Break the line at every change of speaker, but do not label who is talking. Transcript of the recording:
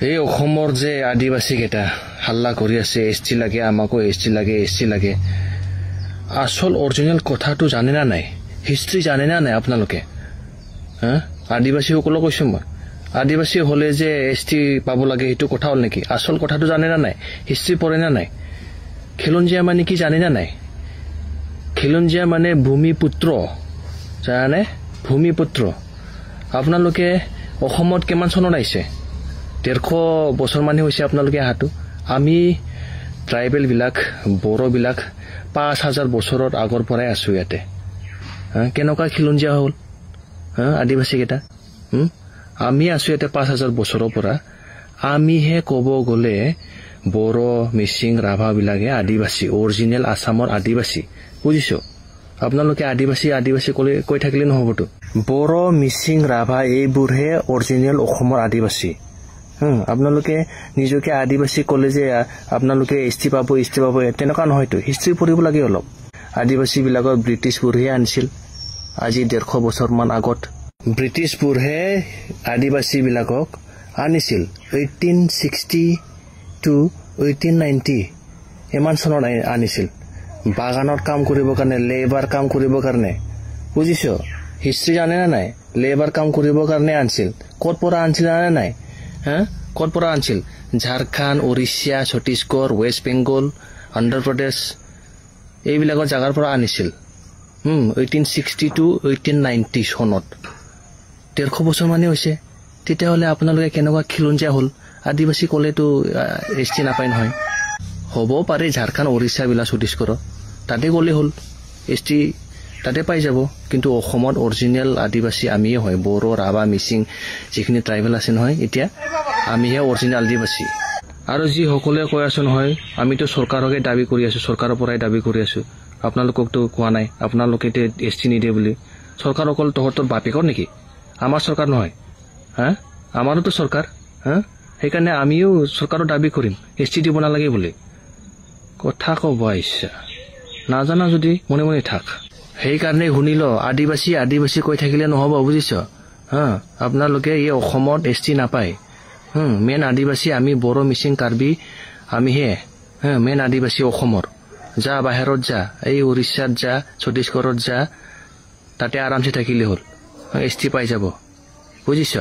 এই অসমৰ যে আদিবাসী কেইটা হাল্লা কৰি আছে এছটি লাগে আমাকো এছটি লাগে আসল অৰিজিনেল কথাটো জানে না নাই হিষ্ট্ৰী জানে না নাই আপোনালোকে আদিবাসী সকলো কৈছো মই আদিবাসী হলে যে এছটি পাব লাগে সেইটো কথা হল নেকি আসল কথাটো জানে না নাই হিষ্ট্ৰী পঢ়ে না নাই খিলঞ্জীয়া মানে কি জানে না নাই খিলঞ্জীয়া মানে ভূমিপুত্ৰ জানে ভূমিপুত্ৰ আপোনালোকে অসমত কিমান চনত আহিছে 150 বছৰ মানে হৈছে আপোনালোকে হাতু আমি ট্ৰাইবেল বিলাক বড়ো বিলাক 5000 বছৰৰ আগৰ পৰাই আছো ইয়াতে কেনেকুৱা খিলঞ্জীয়া হল আদিবাসী কেইটা আমি আছো ইয়াতে 5000 বছৰৰ পৰা আমি হে কব গলে বড়ো মিচিং ৰাভা বিলাকে আদিবাসী অৰিজিনেল আসামৰ আদিবাসী বুজিছো আপোনালোকে আদিবাসী কৈ থাকিলে নহবটো বড়ো মিচিং ৰাভা এইবোৰহে অৰিজিনেল অসমৰ আদিবাসী আপোনালোকে নিজকে আদিবাসী কলে যে আপোনালোকে এছটি পাব তেনেকুৱা নহয়তো হিষ্ট্ৰী পঢ়িব লাগে অলপ আদিবাসী বিলাকৰ ব্ৰিটিছবোৰহে আনিছিল আজি 150 বছৰ মান আগত ব্ৰিটিছবোৰহে আদিবাসী বিলাকক আনিছিল 1860 to 1890 এমান চনত আনিছিল বাগানত কাম কৰিবৰ কাৰণে লেবাৰ কাম কৰিবৰ কাৰণে বুজিছো হিষ্ট্ৰী জানে না নাই লেবাৰ কাম কৰিবৰ কাৰণে আনিছিল ক'ত পৰা আনিছিল জানে নাই ক'ত পৰা আনিছিল ঝাৰখণ্ড ওড়িশা ছত্তীশগড় ৱেষ্ট বেংগল অন্ধ্ৰপ্ৰদেশ এইবিলাকৰ জাগাৰ পৰা আনিছিল 1860 to 1890 চনত 150 বছৰ মানে হৈছে তেতিয়াহলে আপোনালোকে কেনেকুৱা খিলঞ্জীয়া হল আদিবাসী কলেতো এছটি নাপায় নহয় হ'ব পাৰে ঝাৰখণ্ড ওড়িশা বিলাক ছত্তীশগড় তাতে গলে হল এছটি তাতে পাই যাব কিন্তু অসমত অৰিজিনেল আদিবাসী আমিয়ে হয় বড়ো ৰাভা মিচিং যিখিনি ট্ৰাইবেল আছে নহয় এতিয়া আমিহে অৰিজিনেল আদিবাসী আৰু যি সকলে কৈ আছে নহয় আমিতো চৰকাৰকে দাবী কৰি আছো চৰকাৰৰ পৰাই দাবী কৰি আছো আপোনালোককতো কোৱা নাই আপোনালোকে এছটি নিদিয়ে বুলি চৰকাৰ অকল তহঁতৰ বাপেকৰ নেকি আমাৰ চৰকাৰ নহয় আমাৰোতো চৰকাৰ সেইকাৰণে আমিও চৰকাৰৰ দাবী কৰিম এছটি দিব নালাগে বুলি কথা কব ইচ্ছা নাজানা যদি মনে মনে থাক সেইকাৰণে শুনিল আদিবাসী কৈ থাকিলে নহব বুজিছ আপোনালোকে এই অসমত এছটি নাপায় মেন আদিবাসী আমি বড়ো মিচিং কাৰ্বি আমিহে মেন আদিবাসী অসমৰ যা বাহিৰত যা এই ওড়িশাত যা ছত্তীশগড়ত যা তাতে আৰামছে থাকিলে হল এছটি পাই যাব বুজিছ